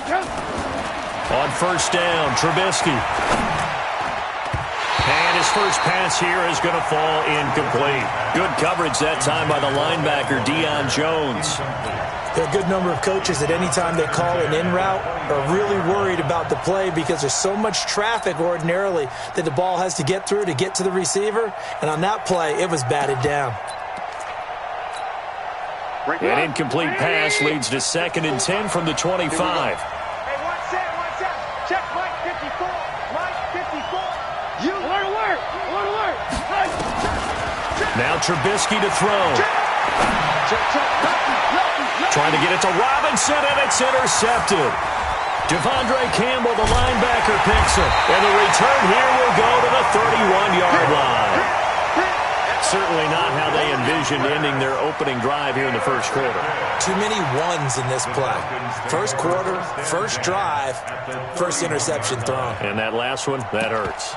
On first down, Trubisky. And his first pass here is going to fall incomplete. Good coverage that time by the linebacker, Deion Jones. There are a good number of coaches that any time they call an in route are really worried about the play because there's so much traffic ordinarily that the ball has to get through to get to the receiver. And on that play, it was batted down. An incomplete pass leads to 2nd and 10 from the 25. Hey, one set. Check Mike 54. Mike 54. You alert. Now Trubisky to throw. Trying to get it to Robinson, and it's intercepted. Devondre Campbell, the linebacker, picks it. And the return here will go to the 31-yard line. Certainly not how they envisioned ending their opening drive here in the first quarter. Too many ones in this play. First quarter, first drive, first interception thrown. And that last one, that hurts.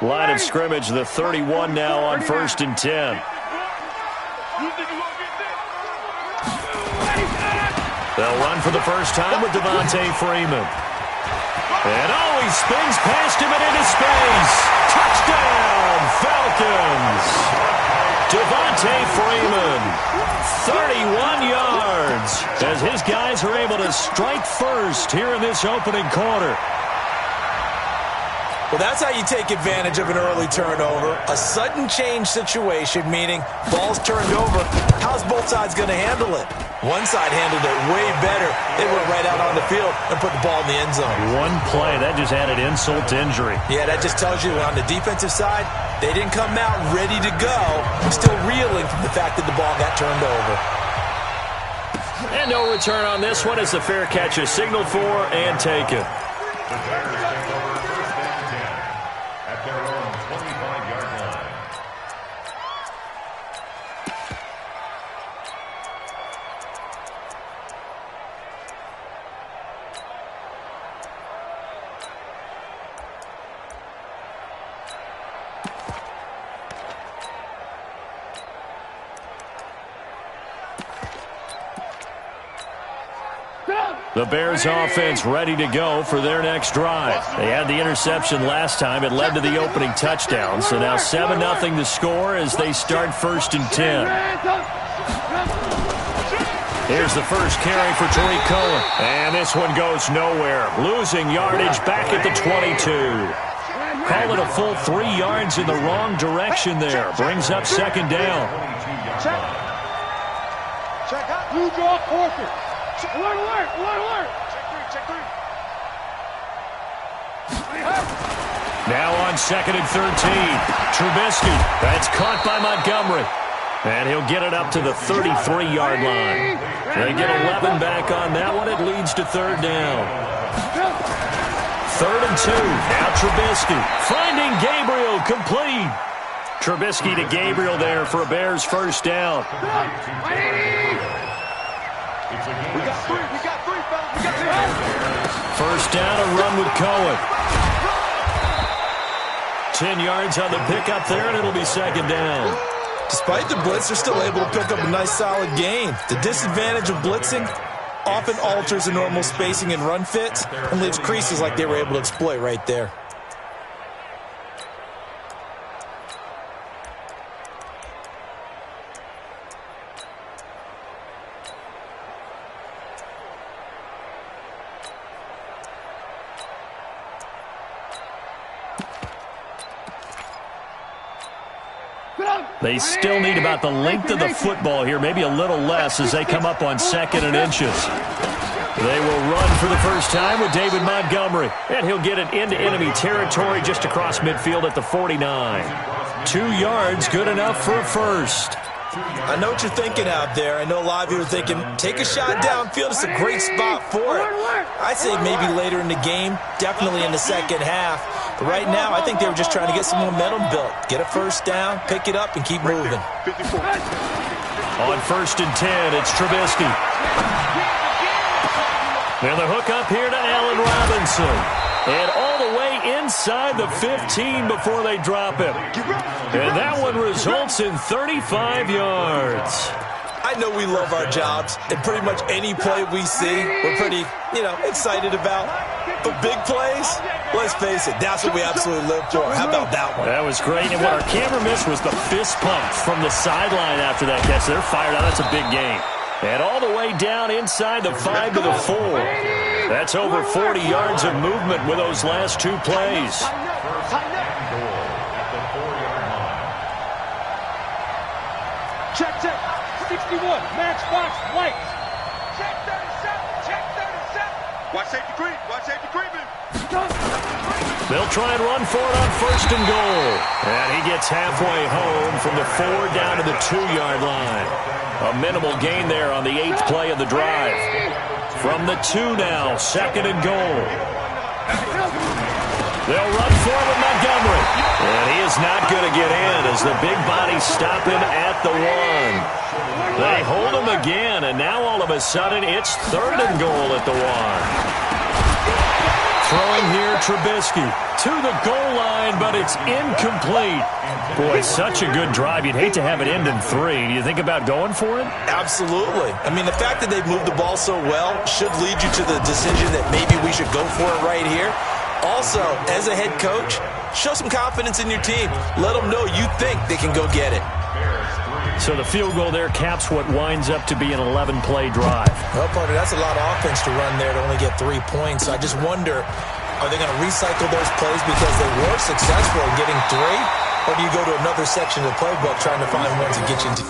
Line of scrimmage, the 31 now on 1st and 10. They'll run for the first time with Devontae Freeman. And he spins past him and into space. Touchdown, Falcons. Devontae Freeman, 31 yards, as his guys are able to strike first here in this opening quarter. Well, that's how you take advantage of an early turnover. A sudden change situation, meaning ball's turned over. How's both sides going to handle it? One side handled it way better. They went right out on the field and put the ball in the end zone. One play, that just added insult to injury. Yeah, that just tells you on the defensive side, they didn't come out ready to go. Still reeling from the fact that the ball got turned over. And no return on this one as the fair catch is signaled for and taken. The Bears offense ready to go for their next drive. They had the interception last time. It led to the opening touchdown. So now 7-0 to score as they start 1st and 10. Here's the first carry for Tariq Cohen. And this one goes nowhere. Losing yardage back at the 22. Call it a full 3 yards in the wrong direction there. Brings up 2nd down. Check out. Blue draw quarter. Alert. Check three. Now on 2nd and 13. Trubisky. That's caught by Montgomery. And he'll get it up to the 33-yard line. They get 11 back on that one. It leads to 3rd down. 3rd and 2. Now Trubisky. Finding Gabriel, complete. Trubisky to Gabriel there for a Bears first down. We got three, fellas. First down, a run with Cohen. 10 yards on the pickup there, and it'll be 2nd down. Despite the blitz, they're still able to pick up a nice, solid gain. The disadvantage of blitzing often alters the normal spacing and run fits and leaves creases like they were able to exploit right there. They still need about the length of the football here, maybe a little less as they come up on 2nd and inches. They will run for the first time with David Montgomery, and he'll get it into enemy territory just across midfield at the 49. 2 yards, good enough for a first. I know what you're thinking out there. I know a lot of you are thinking, take a shot downfield. It's a great spot for it. I'd say maybe later in the game, definitely in the second half. But right now, I think they were just trying to get some momentum built. Get a first down, pick it up, and keep moving. On 1st and 10, it's Trubisky. And the hook up here to Allen Robinson. And all the way inside the 15 before they drop him. And that one results in 35 yards. I know we love our jobs, and pretty much any play we see, we're pretty, excited about. But big plays, let's face it, that's what we absolutely live for. How about that one? That was great. And what our camera missed was the fist pump from the sideline after that catch. They're fired out. That's a big game. And all the way down inside the 5 to the 4. That's over 40 yards of movement with those last two plays. Check. 61. Max box. White. Check 37. Watch safety creep. They'll try and run for it on 1st and goal. And he gets halfway home from the 4 down to the 2-yard line. A minimal gain there on the 8th play of the drive. From the 2 now, 2nd and goal. They'll run for it with Montgomery. And he is not going to get in as the big bodies stop him at the 1. They hold him again, and now all of a sudden it's 3rd and goal at the 1. Throwing here, Trubisky to the goal line, but it's incomplete. Boy, such a good drive. You'd hate to have it end in 3. Do you think about going for it? Absolutely. I mean, the fact that they've moved the ball so well should lead you to the decision that maybe we should go for it right here. Also, as a head coach, show some confidence in your team. Let them know you think they can go get it. So the field goal there caps what winds up to be an 11-play drive. Well, partner, that's a lot of offense to run there to only get 3 points. I just wonder, are they going to recycle those plays because they were successful in getting 3? Or do you go to another section of the playbook trying to find ones that get you into...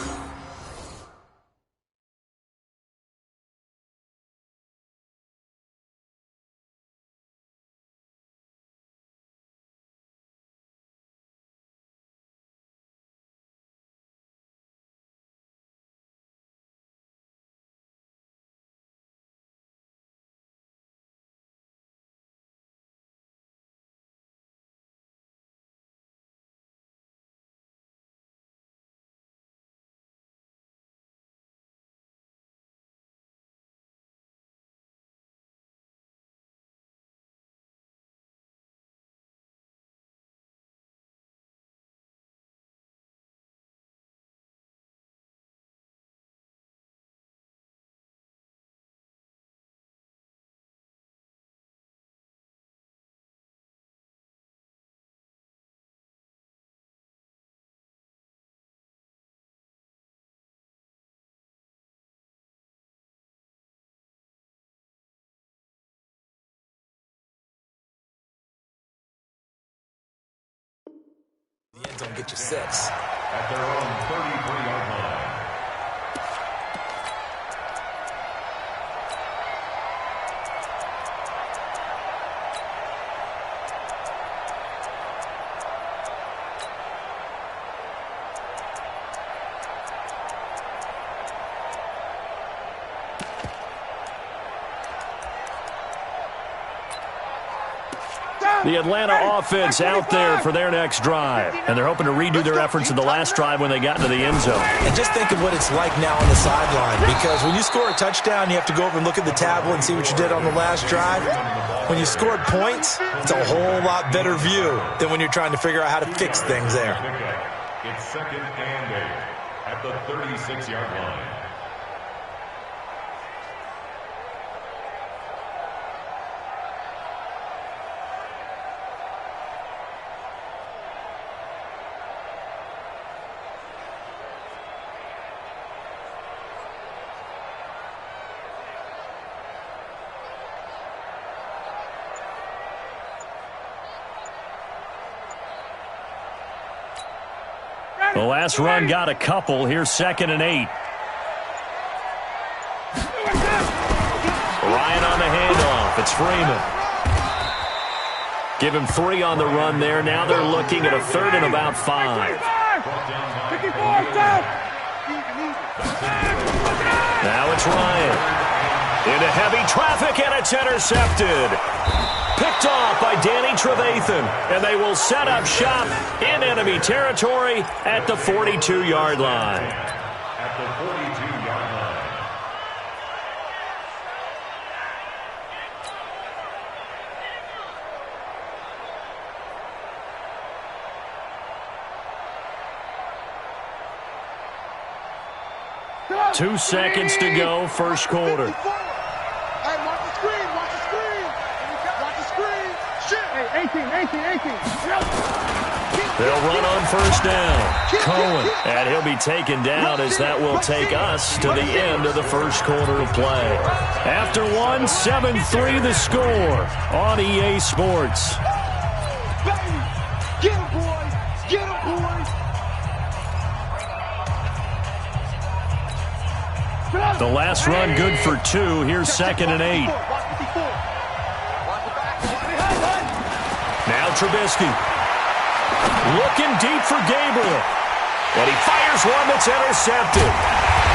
The end zone get you 6. At their own 33-yard line. The Atlanta offense out there for their next drive. And they're hoping to redo their efforts in the last drive when they got into the end zone. And just think of what it's like now on the sideline. Because when you score a touchdown, you have to go over and look at the tablet and see what you did on the last drive. When you scored points, it's a whole lot better view than when you're trying to figure out how to fix things there. It's 2nd and 8 at the 36-yard line. The last run got a couple. Here's 2nd and 8. Ryan on the handoff. It's Freeman. Give him 3 on the run there. Now they're looking at a 3rd and about 5. Now it's Ryan. Into heavy traffic, and it's intercepted. Picked off by Danny Trevathan, and they will set up shop in enemy territory at the 42-yard line. At the 42 2 seconds to go, first quarter. Hey, watch the screen, watch the screen. Watch the screen. Shit. Hey, 18. They'll run on first down. Cohen, and he'll be taken down as that will take us to the end of the first quarter of play. After 1, 7-3 the score on EA Sports. Get him, boys. Get him, boys. The last run good for 2. Here's 2nd and 8. Now Trubisky. Looking deep for Gabriel. And he fires one that's intercepted.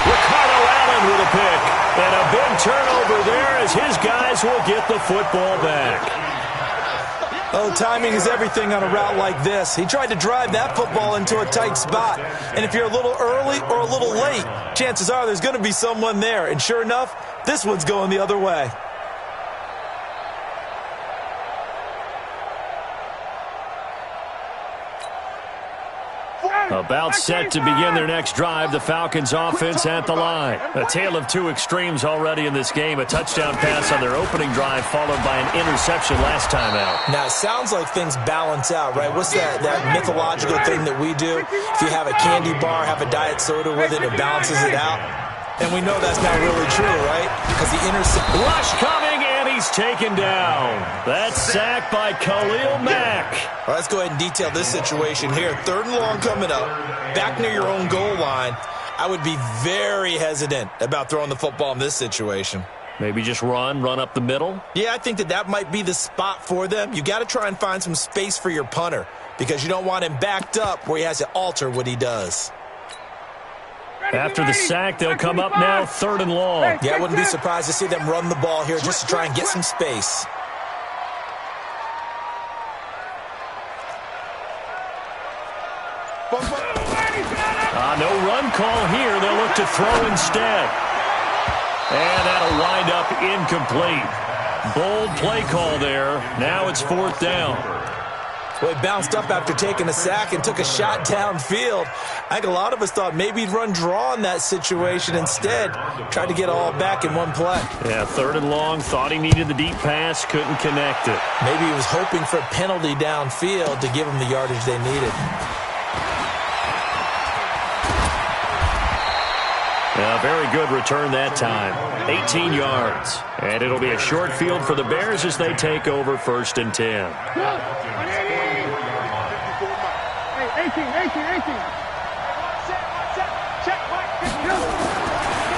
Ricardo Allen with a pick. And a big turnover there as his guys will get the football back. Oh, timing is everything on a route like this. He tried to drive that football into a tight spot. And if you're a little early or a little late, chances are there's going to be someone there. And sure enough, this one's going the other way. About set to begin their next drive, the Falcons offense at the line. A tale of 2 extremes already in this game. A touchdown pass on their opening drive followed by an interception last time out. Now, it sounds like things balance out, right? What's that mythological thing that we do? If you have a candy bar, have a diet soda with it, it balances it out. And we know that's not really true, right? Because the interception... Rush coming, and he's taken down. That's sacked by Khalil Mack. Well, let's go ahead and detail this situation here. 3rd and long coming up, back near your own goal line. I would be very hesitant about throwing the football in this situation. Maybe just run up the middle? Yeah, I think that might be the spot for them. You got to try and find some space for your punter because you don't want him backed up where he has to alter what he does. After the sack, they'll come up now 3rd and long. Yeah, I wouldn't be surprised to see them run the ball here just to try and get some space. No run call here. They'll look to throw instead. And that'll wind up incomplete. Bold play call there. Now it's 4th down. Well, he bounced up after taking a sack and took a shot downfield. I think a lot of us thought maybe he'd run draw in that situation instead. Tried to get all back in one play. Yeah, 3rd and long. Thought he needed the deep pass. Couldn't connect it. Maybe he was hoping for a penalty downfield to give him the yardage they needed. A very good return that time. 18 yards. And it'll be a short field for the Bears as they take over 1st and 10.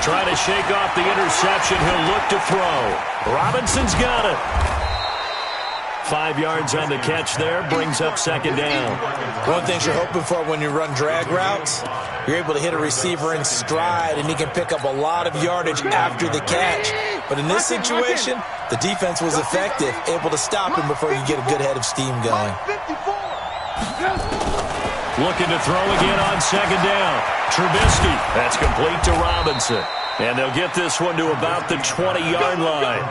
Trying to shake off the interception. He'll look to throw. Robinson's got it. 5 yards on the catch there. Brings up 2nd down. One thing you're hoping for when you run drag routes, you're able to hit a receiver in stride, and he can pick up a lot of yardage after the catch. But in this situation, the defense was effective, able to stop him before you get a good head of steam going. Looking to throw again on 2nd down. Trubisky. That's complete to Robinson. And they'll get this one to about the 20-yard line.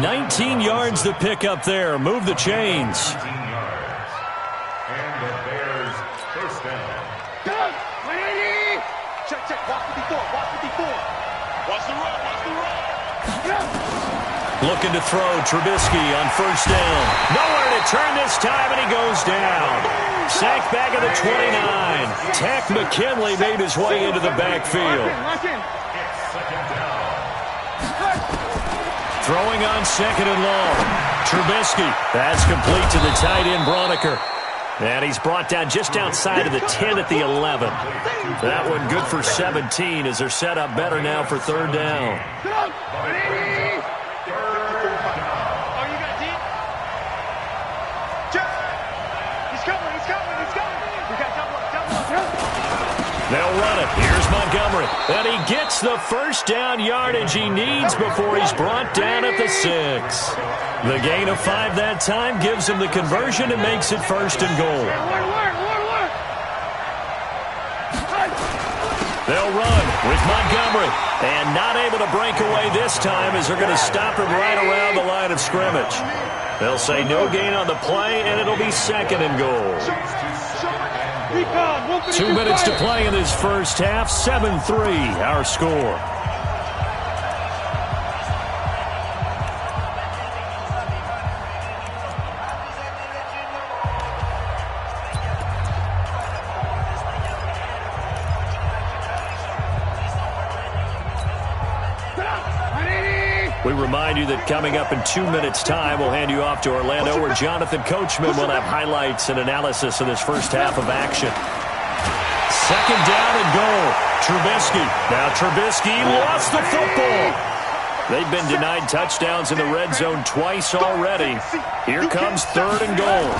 19 yards to pick up there. Move the chains. And the Bears first down. Check. Watch 54. Watch the run. Looking to throw. Trubisky on 1st down. Nowhere to turn this time, and he goes down. Sacked back at the 29. Tack McKinley made his way into the backfield. Throwing on 2nd and long. Trubisky. That's complete to the tight end, Broniker. And he's brought down just outside of the 10 at the 11. That one good for 17 as they're set up better now for 3rd down. They'll run it. Here's Montgomery. And he gets the 1st down yardage he needs before he's brought down at the 6. The gain of 5 that time gives him the conversion and makes it 1st and goal. They'll run with Montgomery. And not able to break away this time as they're going to stop him right around the line of scrimmage. They'll say no gain on the play, and it'll be 2nd and goal. 2 minutes to play in this first half. 7-3, our score. We remind you that coming up in 2 minutes' time, we'll hand you off to Orlando, where Jonathan Coachman will have highlights and analysis of this first half of action. Second down and goal. Trubisky. Now Trubisky lost the football. They've been denied touchdowns in the red zone twice already. Here comes third and goal.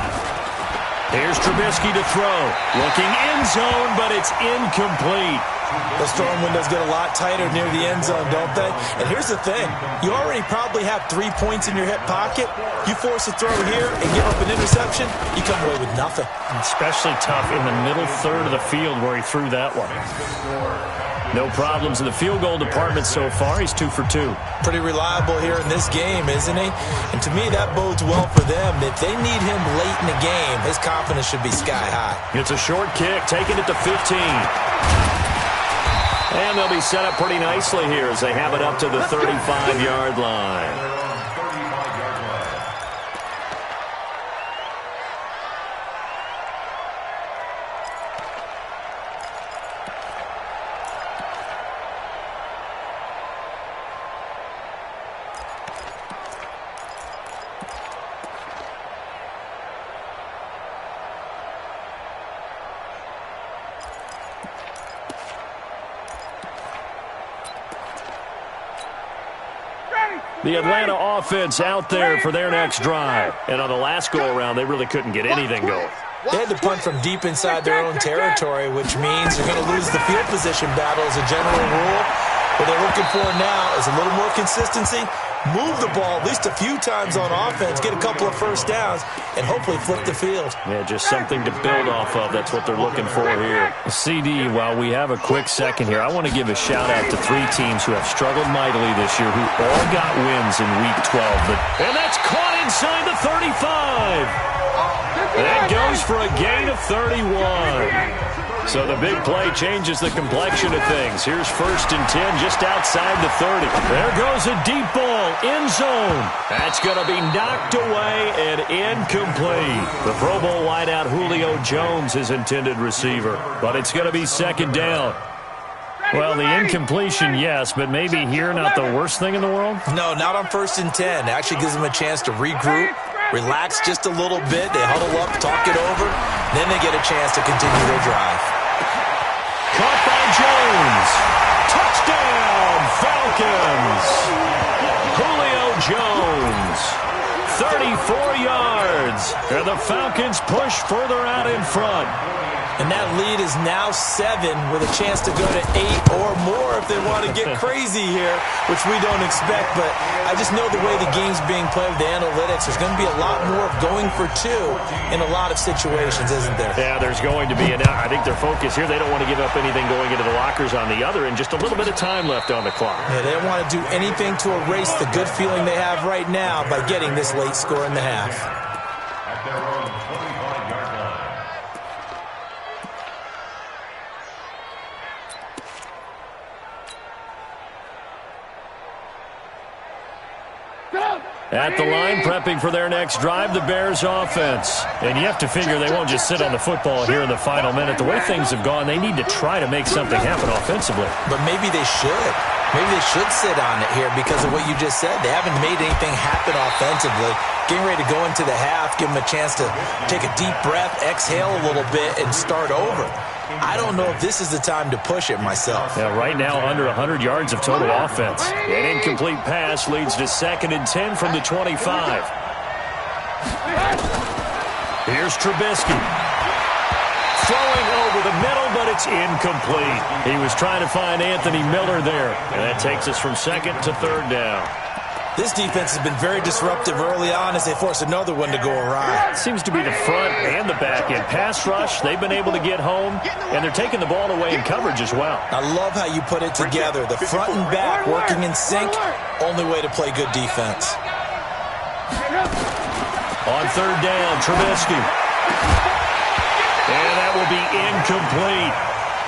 Here's Trubisky to throw. Looking end zone, but it's incomplete. The storm windows get a lot tighter near the end zone, don't they? And here's the thing. You already probably have 3 points in your hip pocket. You force a throw here and give up an interception, you come away with nothing. Especially tough in the middle third of the field where he threw that one. No problems in the field goal department so far. He's 2 for 2. Pretty reliable here in this game, isn't he? And to me, that bodes well for them. If they need him late in the game, his confidence should be sky high. It's a short kick, taking it to 15. And they'll be set up pretty nicely here as they have it up to the 35-yard line. The Atlanta offense out there for their next drive. And on the last go-around, they really couldn't get anything going. They had to punt from deep inside their own territory, which means they're going to lose the field position battle as a general rule. What they're looking for now is a little more consistency, move the ball at least a few times on offense, get a couple of first downs, and hopefully flip the field. Yeah, just something to build off of. That's what they're looking for here. CD, while we have a quick second here, I want to give a shout-out to 3 teams who have struggled mightily this year, who all got wins in Week 12. And that's caught inside the 35. That goes for a gain of 31. So the big play changes the complexion of things. Here's 1st and 10 just outside the 30. There goes a deep ball, end zone. That's going to be knocked away and incomplete. The Pro Bowl wideout Julio Jones is intended receiver, but it's going to be 2nd down. Well, the incompletion, yes, but maybe here not the worst thing in the world? No, not on 1st and 10. It actually gives them a chance to regroup, relax just a little bit. They huddle up, talk it over, then they get a chance to continue their drive. Caught by Jones. Touchdown, Falcons. Julio Jones, 34 yards. And the Falcons push further out in front. And that lead is now 7 with a chance to go to 8 or more if they want to get crazy here, which we don't expect. But I just know the way the game's being played with the analytics, there's going to be a lot more of going for 2 in a lot of situations, isn't there? Yeah, there's going to be. And I think their focus here, they don't want to give up anything going into the lockers on the other, and just a little bit of time left on the clock. Yeah, they don't want to do anything to erase the good feeling they have right now by getting this late score in the half. At their own 25-yard line. At the line, prepping for their next drive, the Bears offense. And you have to figure they won't just sit on the football here in the final minute. The way things have gone, they need to try to make something happen offensively. But maybe they should. Maybe they should sit on it here because of what you just said. They haven't made anything happen offensively. Getting ready to go into the half, give them a chance to take a deep breath, exhale a little bit, and start over. I don't know if this is the time to push it myself. Yeah, right now under 100 yards of total offense. An incomplete pass leads to 2nd and 10 from the 25. Here's Trubisky. Throwing over the middle, but it's incomplete. He was trying to find Anthony Miller there. And that takes us from 2nd to 3rd down. This defense has been very disruptive early on as they force another one to go awry. Seems to be the front and the back end. Pass rush, they've been able to get home, and they're taking the ball away in coverage as well. I love how you put it together. The front and back working in sync, only way to play good defense. On 3rd down, Trubisky. And that will be incomplete.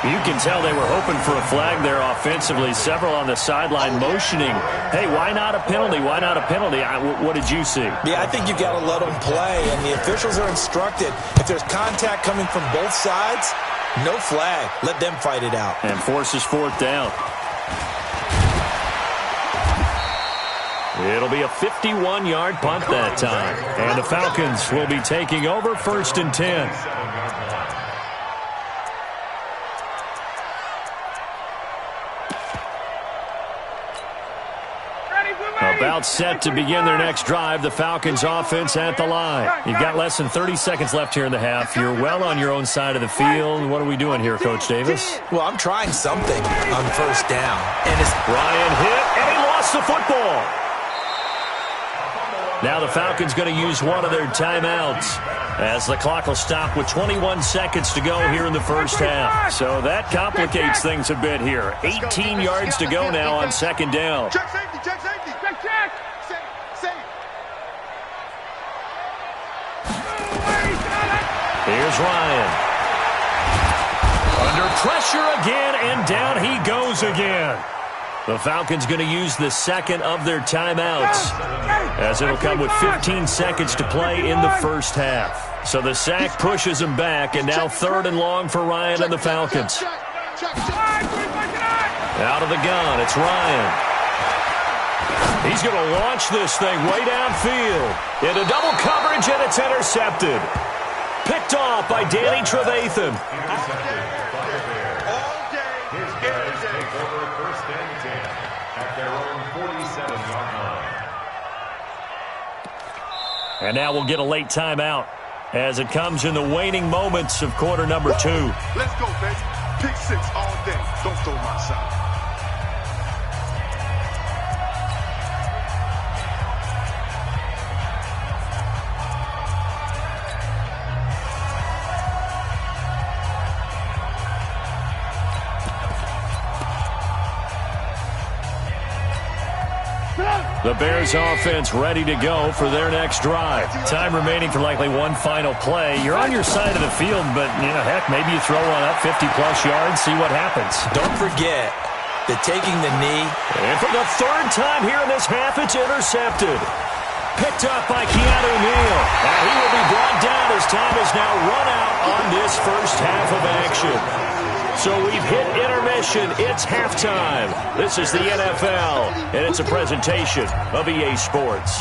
You can tell they were hoping for a flag there offensively. Several on the sideline motioning, hey, why not a penalty? Why not a penalty? What did you see? Yeah, I think you've got to let them play, and the officials are instructed. If there's contact coming from both sides, no flag. Let them fight it out. And forces fourth down. It'll be a 51-yard punt that time. And the Falcons will be taking over 1st and 10. About set to begin their next drive. The Falcons offense at the line. You've got less than 30 seconds left here in the half. You're well on your own side of the field. What are we doing here, Coach Davis? Well, I'm trying something on first down. And it's Ryan hit, and he lost the football. Now the Falcons going to use one of their timeouts as the clock will stop with 21 seconds to go here in the first half. So that complicates things a bit here. 18 yards to go now on 2nd down. Check safety, check safety. Check. Safe. Here's Ryan. Under pressure again, and down he goes again. The Falcons going to use the second of their timeouts, as it'll come with 15 seconds to play in the first half. So the sack pushes them back, and now 3rd and long for Ryan and the Falcons. Out of the gun, it's Ryan. He's going to launch this thing way downfield. Into double coverage, and it's intercepted. Picked off by Danny Trevathan. And now we'll get a late timeout as it comes in the waning moments of quarter number 2. Let's go, baby. Pick 6 all day. Don't throw my side. The Bears offense ready to go for their next drive. Time remaining for likely one final play. You're on your side of the field, but, heck, maybe you throw one up 50-plus yards, see what happens. Don't forget that taking the knee. And for the 3rd time here in this half, it's intercepted. Picked up by Keanu Neal. And he will be brought down as time is now run out on this first half of action. So we've hit intermission. It's halftime. This is the NFL, and it's a presentation of EA Sports.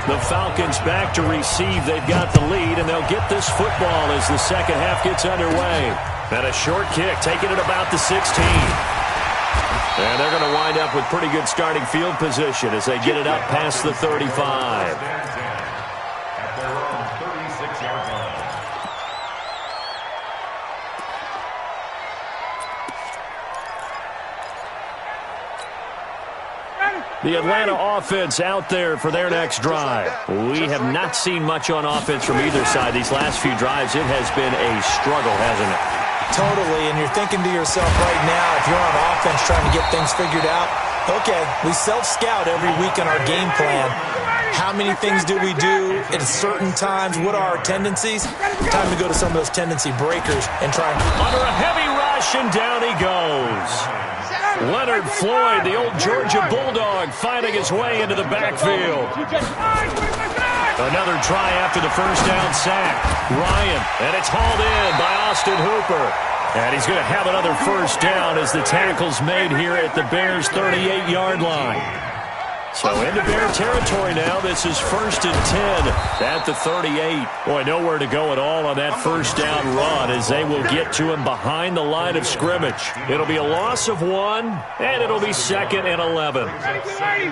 The Falcons back to receive. They've got the lead, and they'll get this football as the second half gets underway. And a short kick, taking it about the 16. And they're going to wind up with pretty good starting field position as they get it up past the 35. The Atlanta offense out there for their next drive. We have not seen much on offense from either side. These last few drives, it has been a struggle, hasn't it? Totally, and you're thinking to yourself right now, if you're on offense trying to get things figured out, okay, we self-scout every week in our game plan. How many things do we do at certain times? What are our tendencies? Time to go to some of those tendency breakers and try. Under a heavy rush, and down he goes. Leonard Floyd, the old Georgia Bulldog, finding his way into the backfield. Another try after the first down sack. Ryan, and it's hauled in by Austin Hooper. And he's going to have another first down as the tackle's made here at the Bears' 38-yard line. So into Bear territory now. This is 1st and 10 at the 38. Boy, nowhere to go at all on that first down run as they will get to him behind the line of scrimmage. It'll be a loss of 1, and it'll be 2nd and 11. Hey, express.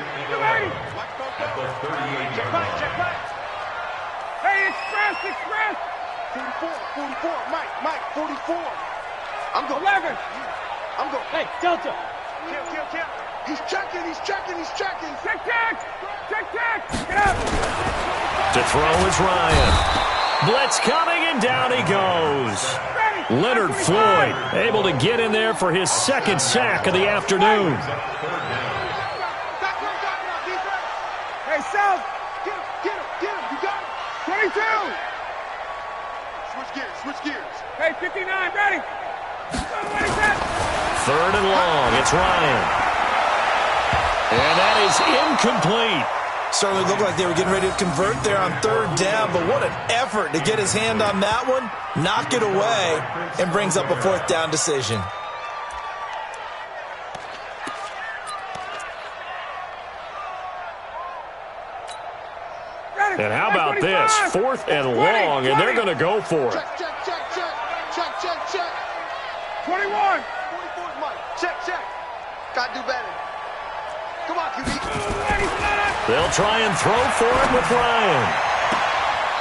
44, Mike, 44. I'm going. 11. I'm going. Hey, Delta. Kill. He's checking. Check. Get up. To throw is Ryan. Blitz coming, and down he goes. Leonard Floyd able to get in there for his 2nd sack of the afternoon. Hey, South. Get him. You got it. 22. Switch Switch gears. Hey, 59, ready. Third and long. It's Ryan. And that is incomplete. Certainly looked like they were getting ready to convert there on third down, but what an effort to get his hand on that one, knock it away, and brings up a fourth down decision. And how about this? Fourth and long, and they're going to go for it. Check, check, check, check. Check, check, check. 21. 44's Mike. Check, check. Got to do better. Come on, QB. They'll try and throw for it with Ryan.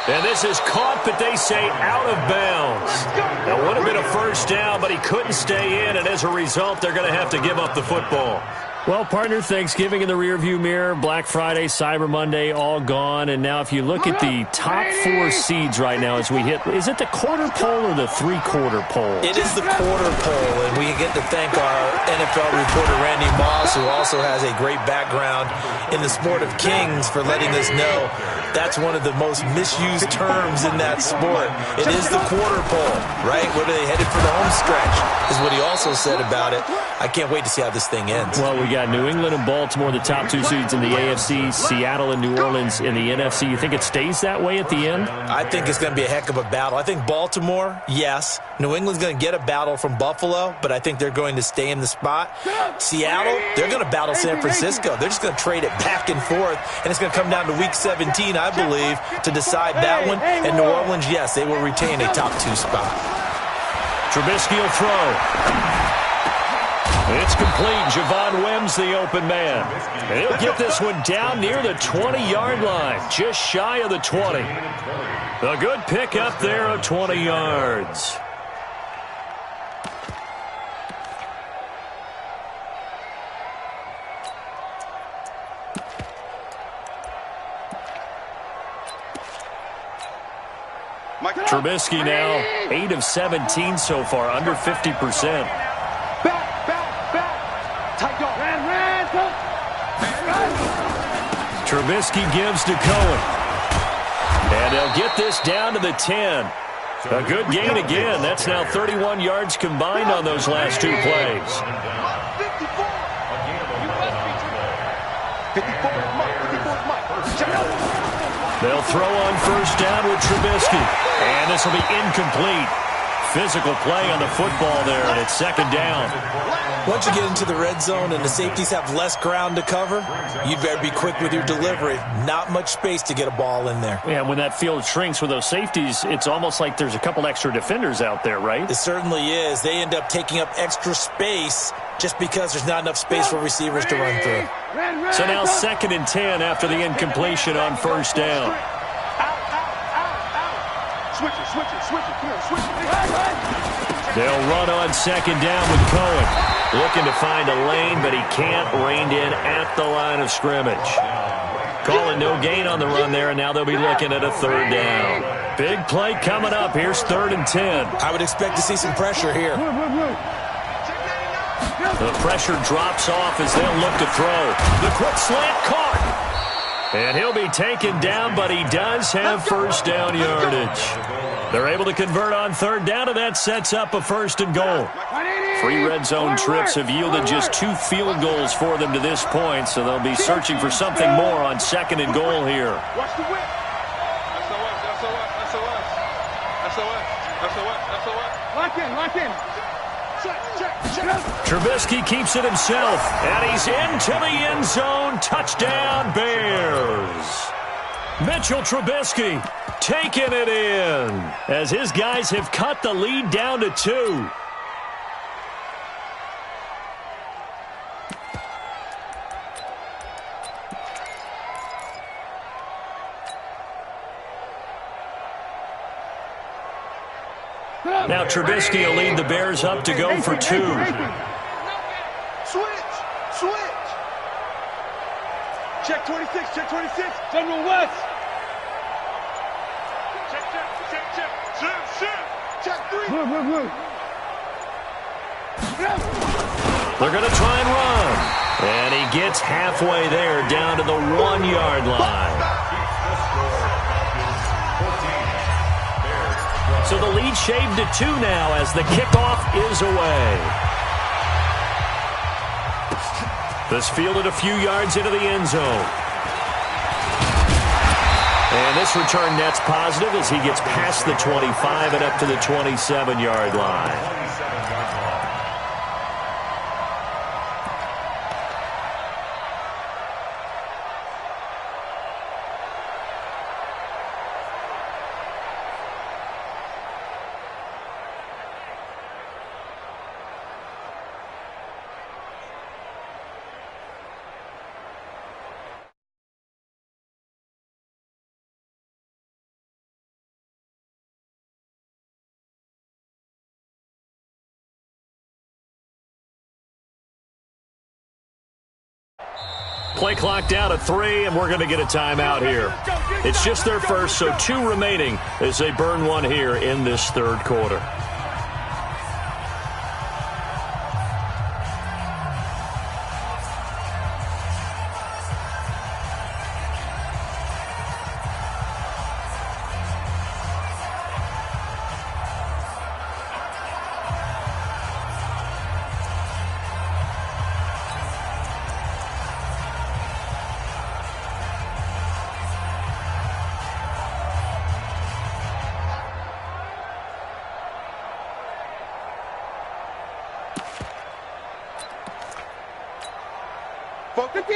And this is caught, but they say out of bounds. That would have been a first down, but he couldn't stay in, and as a result, they're going to have to give up the football. Well, partner, Thanksgiving in the rearview mirror, Black Friday, Cyber Monday, all gone. And now if you look at the top four seeds right now as we hit, is it the quarter pole or the three-quarter pole? It is the quarter pole, and we get to thank our NFL reporter, Randy Moss, who also has a great background in the sport of kings, for letting us know that's one of the most misused terms in that sport. It is the quarter pole, right? Where they headed for the home stretch is what he also said about it. I can't wait to see how this thing ends. Well, we got New England and Baltimore, the top two seeds in the AFC, Seattle and New Orleans in the NFC. You think it stays that way at the end? I think it's going to be a heck of a battle. I think Baltimore, yes. New England's going to get a battle from Buffalo, but I think they're going to stay in the spot. Seattle, they're going to battle San Francisco. They're just going to trade it back and forth, and it's going to come down to Week 17, I believe, to decide that one. And New Orleans, yes, they will retain a top two spot. Trubisky will throw. It's complete. Javon Wims, the open man. And he'll get this one down near the 20-yard line, just shy of the 20. A good pick up there of 20 yards. Trubisky now 8 of 17 so far, under 50%. Trubisky gives to Cohen. And they'll get this down to the 10. A good gain again. That's now 31 yards combined on those last two plays. They'll throw on first down with Trubisky. And this will be incomplete. Physical play on the football there, and it's second down. Once you get into the red zone and the safeties have less ground to cover, you better be quick with your delivery. Not much space to get a ball in there. Yeah, when that field shrinks with those safeties, it's almost like there's a couple extra defenders out there, right? It certainly is. They end up taking up extra space just because there's not enough space for receivers to run through. So now second and 10 after the incompletion on first down. Switch it. Come on, switch it. They'll run on second down with Cohen. Looking to find a lane, but he can't. Reined in at the line of scrimmage. Calling no gain on the run there, and now they'll be looking at a third down. Big play coming up. Here's 3rd and 10. I would expect to see some pressure here. The pressure drops off as they'll look to throw. The quick slant caught. And he'll be taken down, but he does have first down yardage. They're able to convert on third down, and that sets up a 1st and goal. 3 red zone trips have yielded just 2 field goals for them to this point, so they'll be searching for something more on 2nd and goal here. Watch the whip. Lock in. Check. Trubisky keeps it himself, and he's into the end zone. Touchdown, Bears. Mitchell Trubisky taking it in as his guys have cut the lead down to 2. Now Trubisky will lead the Bears up to go for 2. Switch. Check 26. General West. Check 3. They're going to try and run. And he gets halfway there down to the 1-yard line. So the lead shaved to 2 now as the kickoff is away. This fielded a few yards into the end zone. And this return net's positive as he gets past the 25 and up to the 27-yard line. Play clock down to 3, and we're going to get a timeout here. It's just their first, so 2 remaining as they burn one here in this third quarter.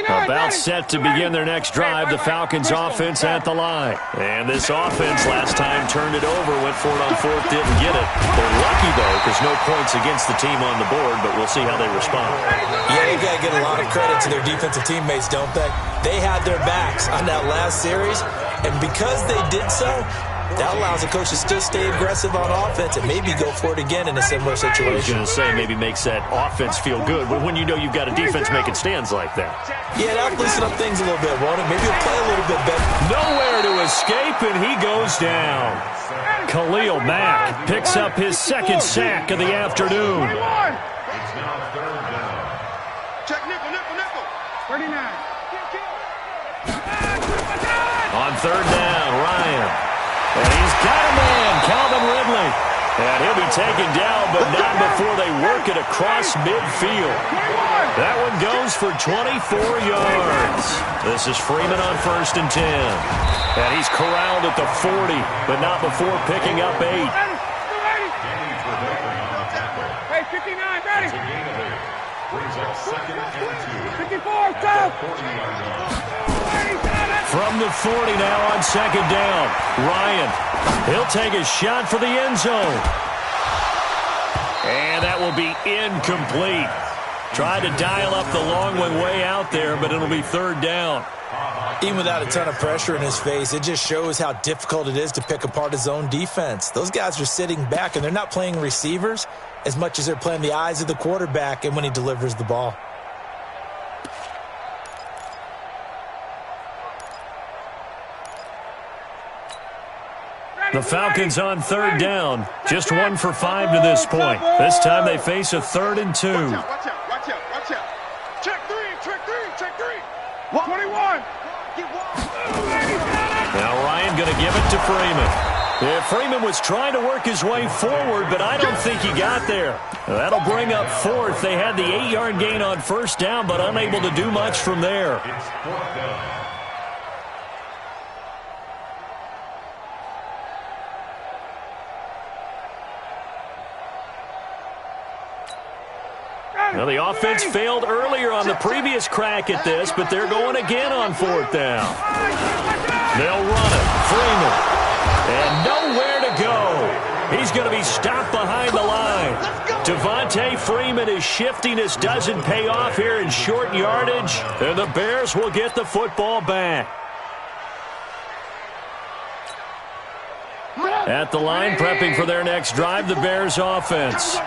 About set to begin their next drive, the Falcons offense at the line. And this offense last time turned it over, went for it on 4th, didn't get it. They're lucky, though, because no points against the team on the board, but we'll see how they respond. Yeah, you got to give a lot of credit to their defensive teammates, don't they? They had their backs on that last series, and because they did so, that allows the coach to still stay aggressive on offense and maybe go for it again in a similar situation. I was going to say maybe makes that offense feel good, but when you know you've got a defense making stands like that. Yeah, that'll loosen up things a little bit, won't it? Maybe he'll play a little bit better. Nowhere to escape, and he goes down. Khalil Mack picks up his second sack of the afternoon. It's now 3rd down. Check nickel. 39. On 3rd down, Ryan. And he's got a man, Calvin Ridley. And he'll be taken down, but not before they work it across midfield. That one goes for 24 yards. This is Freeman on 1st and 10. And he's corralled at the 40, but not before picking up 8. Hey, 59, ready. It's a gain of 8. Brings up 2nd and 2. 54, go. 40-yard line. From the 40 now on 2nd down. Ryan, he'll take a shot for the end zone. And that will be incomplete. Tried to dial up the long one way out there, but it'll be 3rd down. Even without a ton of pressure in his face, it just shows how difficult it is to pick apart his own defense. Those guys are sitting back, and they're not playing receivers as much as they're playing the eyes of the quarterback and when he delivers the ball. The Falcons on 3rd down. Just 1 for 5 to this point. This time they face a 3rd and 2. Watch out. Check 3. 21. Now Ryan going to give it to Freeman. Yeah, Freeman was trying to work his way forward, but I don't think he got there. That'll bring up 4th. They had the 8-yard gain on 1st down, but unable to do much from there. It's 4th down. Now, the offense failed earlier on the previous crack at this, but they're going again on 4th down. They'll run it. Freeman. And nowhere to go. He's going to be stopped behind the line. Devontae Freeman is shifting. This doesn't pay off here in short yardage, and the Bears will get the football back. At the line, prepping for their next drive, the Bears offense.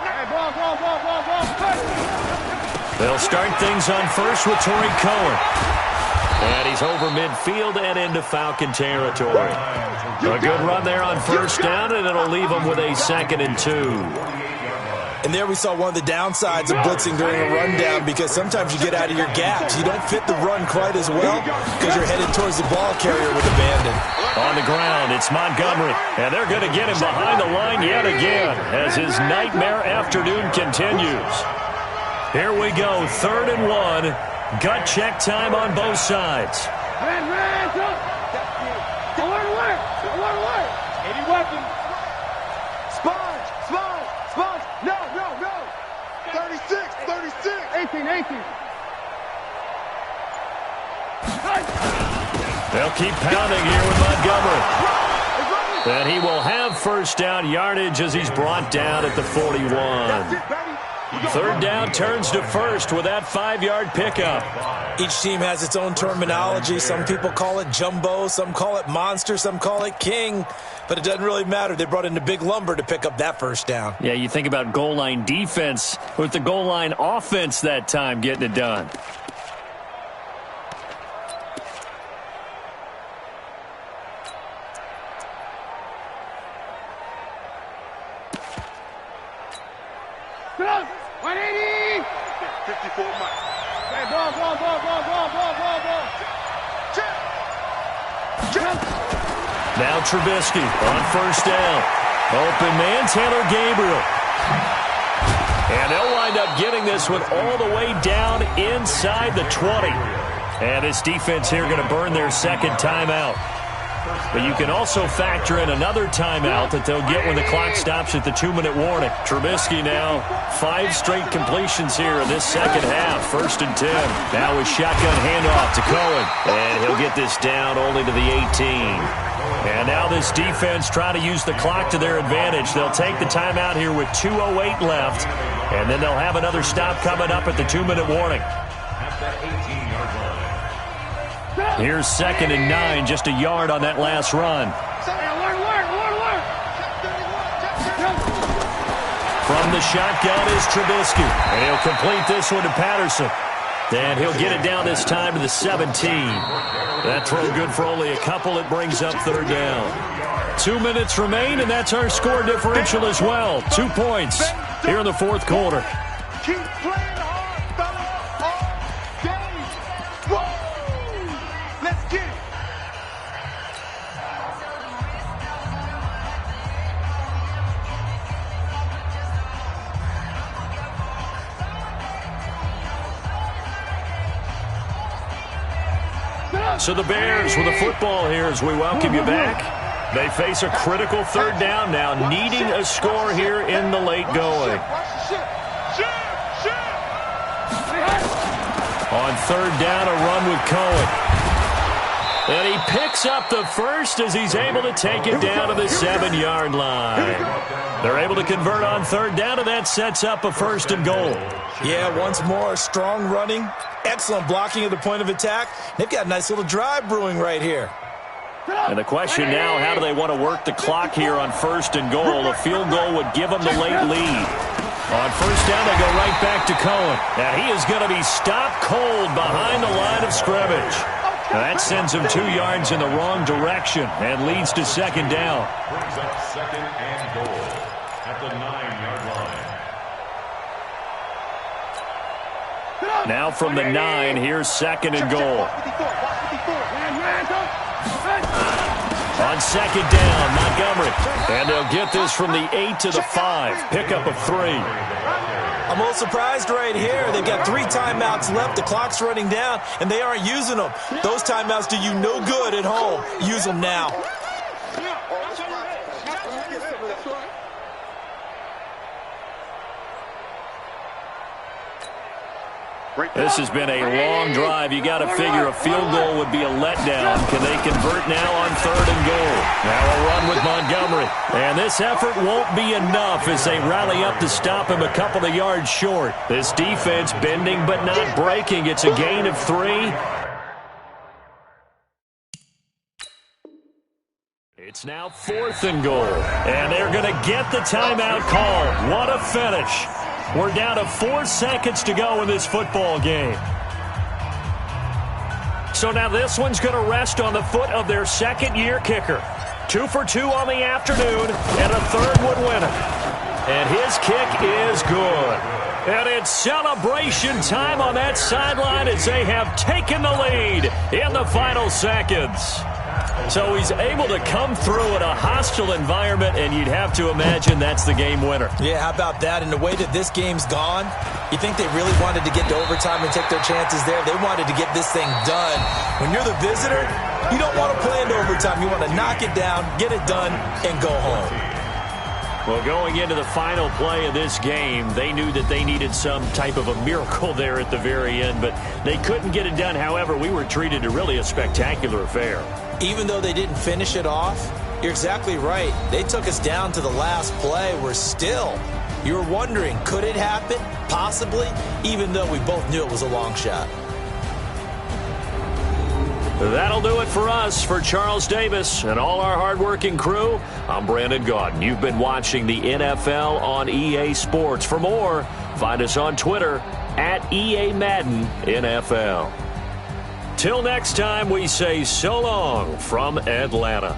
They'll start things on 1st with Torrey Cohen. And he's over midfield and into Falcon territory. A good run there on 1st down, and it'll leave them with a 2nd and 2. And there we saw one of the downsides of blitzing during a rundown, because sometimes you get out of your gaps. You don't fit the run quite as well because you're headed towards the ball carrier with abandon. On the ground, it's Montgomery, and they're going to get him behind the line yet again as his nightmare afternoon continues. Here we go, 3rd and 1. Gut check time on both sides. No. 36. 18. They'll keep pounding here with Montgomery. And he will have first down yardage as he's brought down at the 41. 3rd down turns to first with that 5-yard pickup. Each team has its own terminology. Some people call it jumbo, some call it monster, some call it king. But it doesn't really matter. They brought in the big lumber to pick up that first down. Yeah, you think about goal line defense with the goal line offense that time getting it done. Come on, 180. 54 miles. Hey, ball. Check. Now Trubisky on first down. Open man, Taylor Gabriel. And they'll wind up getting this one all the way down inside the 20. And this defense here going to burn their second timeout. But you can also factor in another timeout that they'll get when the clock stops at the 2-minute warning. Trubisky now 5 straight completions here in this second half. 1st and 10. Now with shotgun handoff to Cohen. And he'll get this down only to the 18. And now this defense trying to use the clock to their advantage. They'll take the timeout here with 2:08 left. And then they'll have another stop coming up at the 2-minute warning. Here's 2nd and 9, just a yard on that last run. From the shotgun is Trubisky. And he'll complete this one to Patterson. And he'll get it down this time to the 17. That throw good for only a couple. It brings up 3rd down. 2 minutes remain, and that's our score differential as well. 2 points here in the 4th quarter. Keep playing hard, fellas. All game. Whoa! Let's get it. So the Bears with the football here as we welcome you back. They face a critical 3rd down now, needing a score here in the late going. On 3rd down, a run with Cohen. And he picks up the first as he's able to take it down to the 7-yard line. They're able to convert on 3rd down, and that sets up a 1st and goal. Yeah, once more, strong running, excellent blocking at the point of attack. They've got a nice little drive brewing right here. And the question now, how do they want to work the clock here on 1st and goal? A field goal would give them the late lead. On 1st down, they go right back to Cohen. And he is going to be stopped cold behind the line of scrimmage. That sends him 2 yards in the wrong direction and leads to 2nd down. Brings up 2nd and goal at the 9-yard line. Now from the 9, here's 2nd and goal. On 2nd down, Montgomery. And they'll get this from the 8 to the 5. Pickup of 3. I'm a little surprised right here. They've got 3 timeouts left. The clock's running down, and they aren't using them. Those timeouts do you no good at home. Use them now. This has been a long drive. You got to figure a field goal would be a letdown. Can they convert now on 3rd and goal? Now a run with Montgomery. And this effort won't be enough as they rally up to stop him a couple of yards short. This defense bending but not breaking. It's a gain of 3. It's now 4th and goal. And they're going to get the timeout called. What a finish. We're down to 4 seconds to go in this football game. So now this one's going to rest on the foot of their 2nd-year kicker. 2 for 2 on the afternoon, and a 3rd would win it. And his kick is good. And it's celebration time on that sideline as they have taken the lead in the final seconds. So he's able to come through in a hostile environment, and you'd have to imagine that's the game winner. Yeah, how about that? And the way that this game's gone, you think they really wanted to get to overtime and take their chances there? They wanted to get this thing done. When you're the visitor, you don't want to play into overtime. You want to knock it down, get it done, and go home. Well, going into the final play of this game, they knew that they needed some type of a miracle there at the very end, but they couldn't get it done. However, we were treated to really a spectacular affair. Even though they didn't finish it off, you're exactly right. They took us down to the last play. You're wondering, could it happen? Possibly, even though we both knew it was a long shot. That'll do it for us. For Charles Davis and all our hardworking crew, I'm Brandon Gaudin. You've been watching the NFL on EA Sports. For more, find us on Twitter at EA Madden NFL. Till next time, we say so long from Atlanta.